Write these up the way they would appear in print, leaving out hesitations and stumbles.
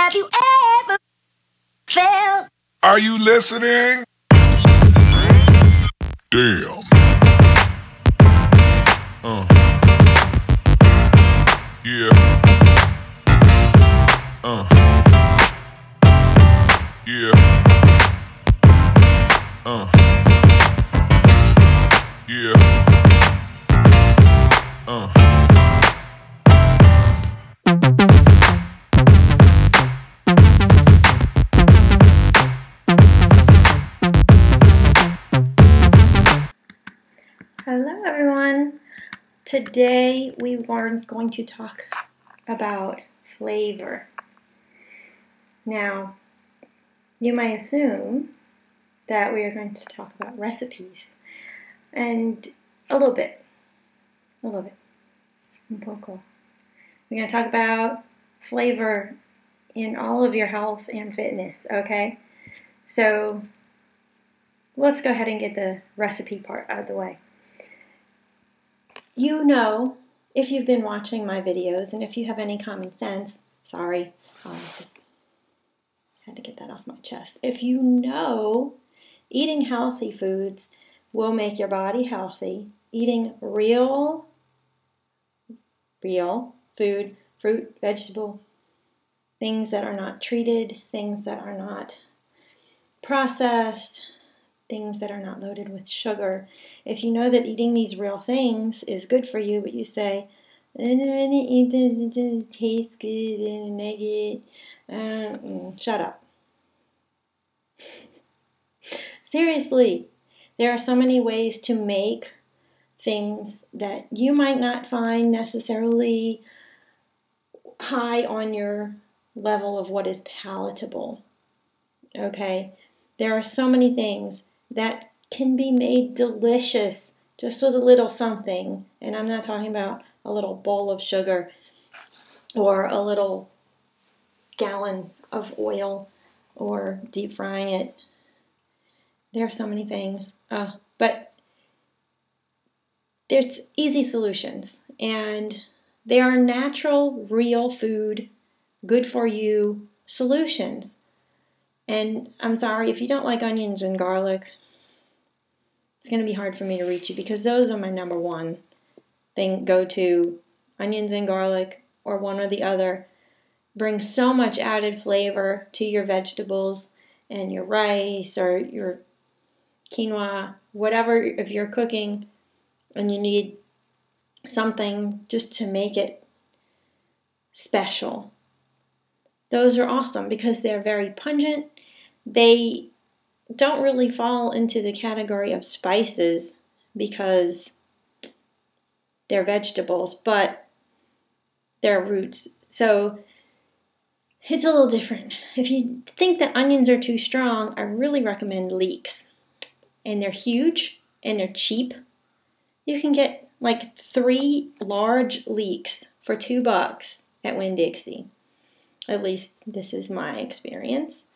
Have you ever felt? Are you listening? Damn. Yeah. Yeah. Yeah. Hello everyone. Today we are going to talk about flavor. Now, you might assume that we are going to talk about recipes and a little bit, un poco. We're going to talk about flavor in all of your health and fitness, okay? So let's go ahead and get the recipe part out of the way. You know, if you've been watching my videos, and if you have any common sense, sorry, I just had to get that off my chest. If you know eating healthy foods will make your body healthy, eating real food, fruit, vegetable, things that are not treated, things that are not processed, things that are not loaded with sugar. If you know that eating these real things is good for you, but you say, I don't want to eat this, it doesn't taste good, and I get, shut up. Seriously, there are so many ways to make things that you might not find necessarily high on your level of what is palatable. Okay? There are so many things that can be made delicious just with a little something. And I'm not talking about a little bowl of sugar or a little gallon of oil or deep frying it. There are so many things. But there's easy solutions. And they are natural, real food, good for you solutions. And I'm sorry, if you don't like onions and garlic, it's going to be hard for me to reach you because those are my number one thing. Go to onions and garlic or one or the other. Bring so much added flavor to your vegetables and your rice or your quinoa, whatever, if you're cooking and you need something just to make it special. Those are awesome because they're very pungent. They don't really fall into the category of spices because they're vegetables, but they're roots. So it's a little different. If you think that onions are too strong, I really recommend leeks. And they're huge and they're cheap. You can get like 3 large leeks for $2 at Winn-Dixie. At least this is my experience.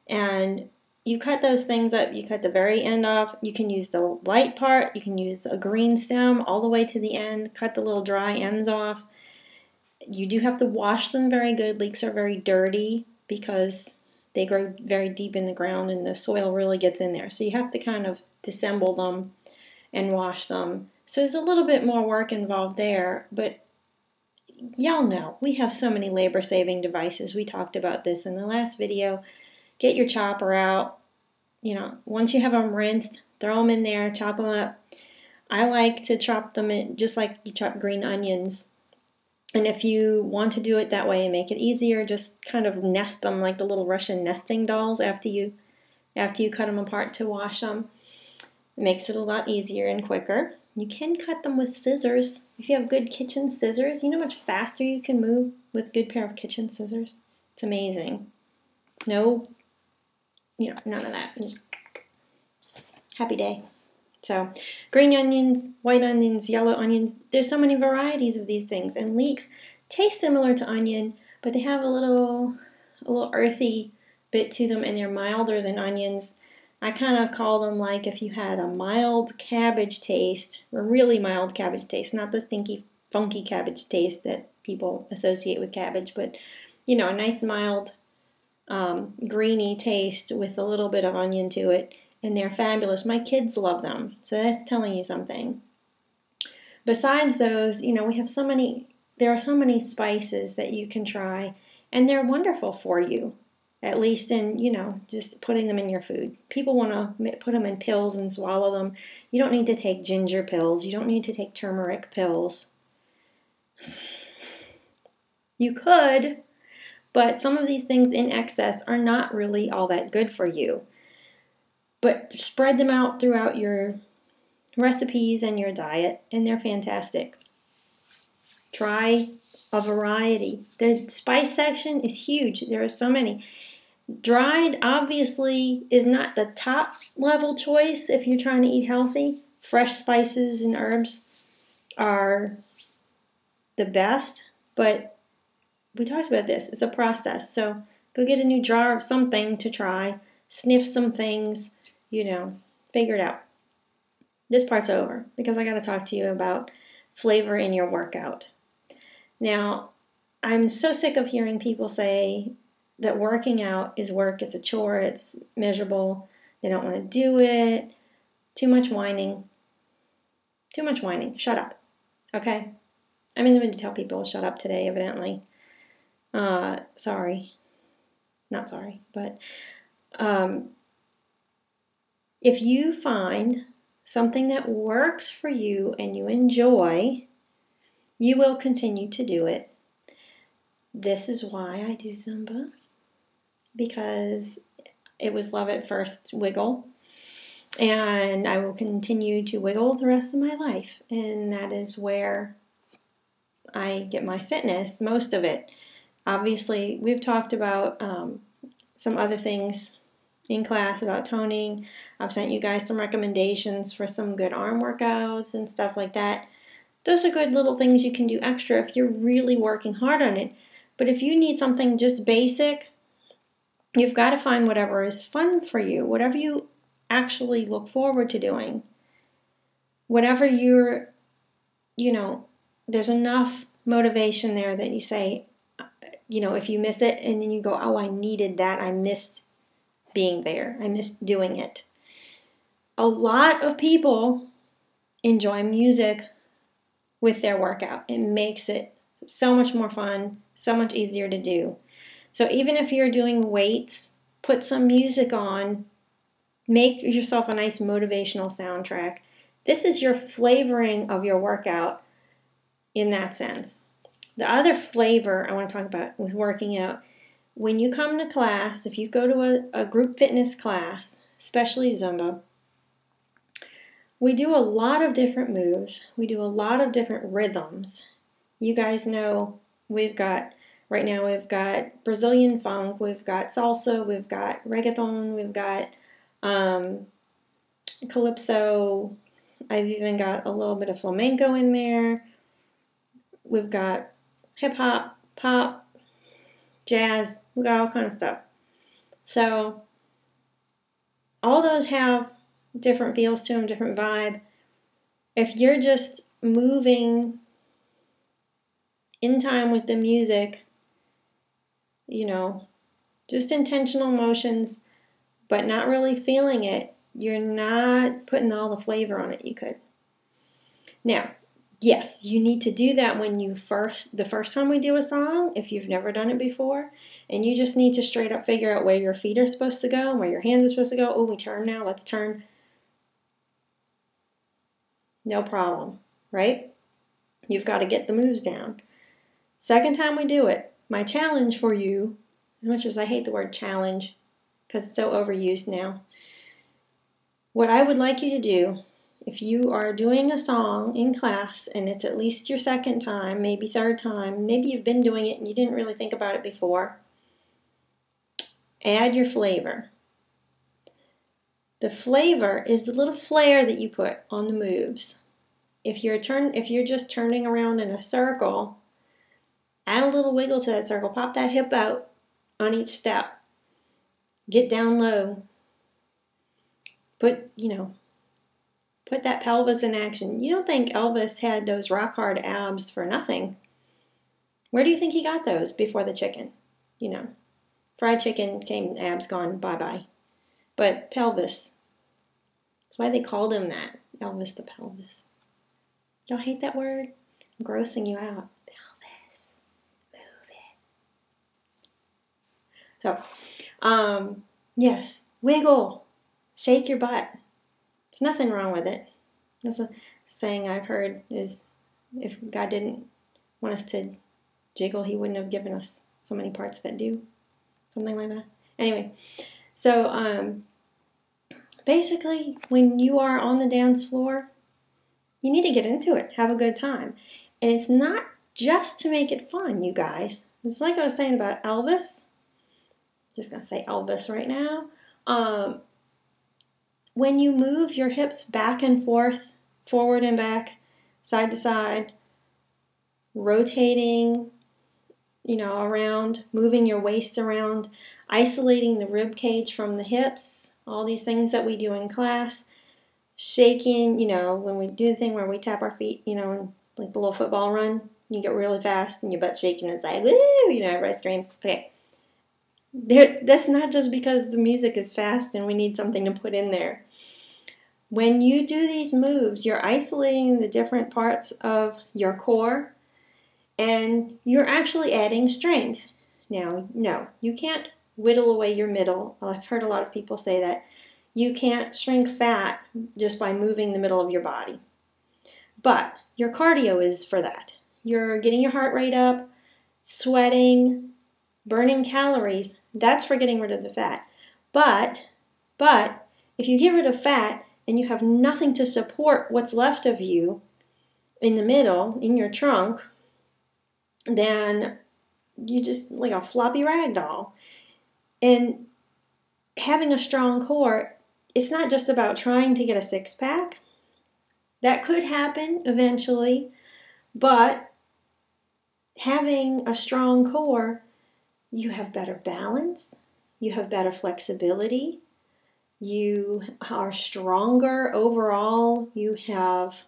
And you cut those things up, you cut the very end off. You can use the light part, you can use a green stem all the way to the end, cut the little dry ends off. You do have to wash them very good. Leeks are very dirty because they grow very deep in the ground and the soil really gets in there. So you have to kind of disassemble them and wash them. So there's a little bit more work involved there, but y'all know we have so many labor-saving devices. We talked about this in the last video. Get your chopper out. You know, once you have them rinsed, throw them in there, chop them up. I like to chop them in just like you chop green onions. And if you want to do it that way and make it easier, just kind of nest them like the little Russian nesting dolls after you cut them apart to wash them. It makes it a lot easier and quicker. You can cut them with scissors. If you have good kitchen scissors, you know how much faster you can move with a good pair of kitchen scissors? It's amazing. No, none of that. Just happy day. So, green onions, white onions, yellow onions, there's so many varieties of these things. And leeks taste similar to onion, but they have a little earthy bit to them, and they're milder than onions. I kind of call them like if you had a mild cabbage taste, a really mild cabbage taste, not the stinky, funky cabbage taste that people associate with cabbage, but, a nice mild greeny taste with a little bit of onion to it, and they're fabulous. My kids love them, so that's telling you something. Besides those, we have there are so many spices that you can try, and they're wonderful for you, at least in, just putting them in your food. People want to put them in pills and swallow them. You don't need to take ginger pills. You don't need to take turmeric pills. You could, but some of these things in excess are not really all that good for you. But spread them out throughout your recipes and your diet, and they're fantastic. Try a variety. The spice section is huge. There are so many. Dried, obviously, is not the top level choice if you're trying to eat healthy. Fresh spices and herbs are the best, but we talked about this. It's a process. So go get a new jar of something to try. Sniff some things, figure it out. This part's over because I got to talk to you about flavor in your workout. Now, I'm so sick of hearing people say that working out is work, it's a chore, it's miserable, they don't want to do it, too much whining. Too much whining. Shut up. Okay? I'm in the mood to tell people shut up today, evidently. Sorry. Not sorry, but if you find something that works for you and you enjoy, you will continue to do it. This is why I do Zumba, because it was love at first wiggle, and I will continue to wiggle the rest of my life, and that is where I get my fitness, most of it. Obviously, we've talked about some other things in class about toning. I've sent you guys some recommendations for some good arm workouts and stuff like that. Those are good little things you can do extra if you're really working hard on it. But if you need something just basic, you've got to find whatever is fun for you, whatever you actually look forward to doing. Whatever there's enough motivation there that you say, if you miss it and then you go, oh, I needed that, I missed being there, I missed doing it. A lot of people enjoy music with their workout. It makes it so much more fun, so much easier to do. So even if you're doing weights, put some music on, make yourself a nice motivational soundtrack. This is your flavoring of your workout in that sense. The other flavor I want to talk about with working out, when you come to class, if you go to a group fitness class, especially Zumba, we do a lot of different moves. We do a lot of different rhythms. You guys know right now we've got Brazilian funk, we've got salsa, we've got reggaeton, we've got calypso. I've even got a little bit of flamenco in there. We've got hip hop, pop, jazz. We got all kind of stuff. So all those have different feels to them, different vibe. If you're just moving in time with the music, just intentional motions, but not really feeling it, you're not putting all the flavor on it you could. Now, yes, you need to do that when the first time we do a song, if you've never done it before, and you just need to straight up figure out where your feet are supposed to go and where your hands are supposed to go. Oh, we turn now, let's turn. No problem, right? You've got to get the moves down. Second time we do it, my challenge for you, as much as I hate the word challenge because it's so overused now, what I would like you to do, if you are doing a song in class and it's at least your second time, maybe third time, maybe you've been doing it and you didn't really think about it before, add your flavor. The flavor is the little flair that you put on the moves. If you're just turning around in a circle, add a little wiggle to that circle. Pop that hip out on each step. Get down low. Put that pelvis in action. You don't think Elvis had those rock hard abs for nothing. Where do you think he got those before the chicken? Fried chicken came, abs gone, bye-bye. But pelvis, that's why they called him that. Elvis the pelvis. Y'all hate that word? I'm grossing you out. Pelvis. Move it. So, yes, wiggle. Shake your butt. There's nothing wrong with it. That's a saying I've heard is if God didn't want us to jiggle, he wouldn't have given us so many parts that do. Something like that. Anyway, so basically, when you are on the dance floor, you need to get into it. Have a good time. And it's not just to make it fun, you guys. It's like I was saying about Elvis. Just going to say Elvis right now. When you move your hips back and forth, forward and back, side to side, rotating, around, moving your waist around, isolating the rib cage from the hips, all these things that we do in class, shaking, when we do the thing where we tap our feet, and like the little football run, you get really fast and your butt's shaking and it's like, woo, everybody scream. Okay. That's not just because the music is fast and we need something to put in there. When you do these moves, you're isolating the different parts of your core and you're actually adding strength. Now, no, you can't whittle away your middle. I've heard a lot of people say that. You can't shrink fat just by moving the middle of your body. But your cardio is for that. You're getting your heart rate up, sweating, burning calories. That's for getting rid of the fat. But if you get rid of fat and you have nothing to support what's left of you in the middle, in your trunk, then you just like a floppy rag doll. And having a strong core, it's not just about trying to get a six-pack. That could happen eventually, but having a strong core, you have better balance, you have better flexibility, you are stronger overall, you have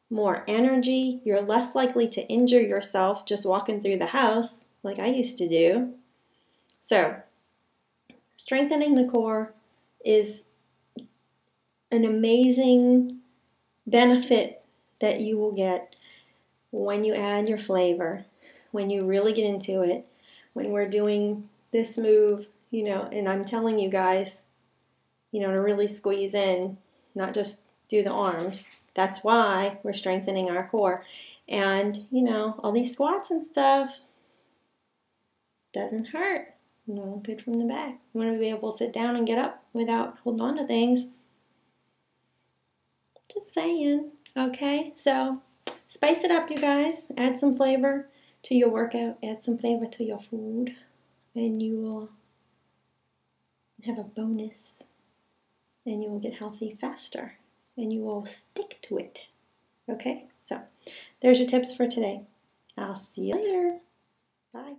more energy, you're less likely to injure yourself just walking through the house like I used to do. So, strengthening the core is an amazing benefit that you will get when you add your flavor, when you really get into it, when we're doing this move, and I'm telling you guys, to really squeeze in, not just do the arms. That's why we're strengthening our core. And, all these squats and stuff doesn't hurt. Good from the back. You want to be able to sit down and get up without holding on to things. Just saying. Okay, so spice it up, you guys. Add some flavor to your workout. Add some flavor to your food. And you will have a bonus. And you will get healthy faster. And you will stick to it. Okay, so there's your tips for today. I'll see you later. Bye.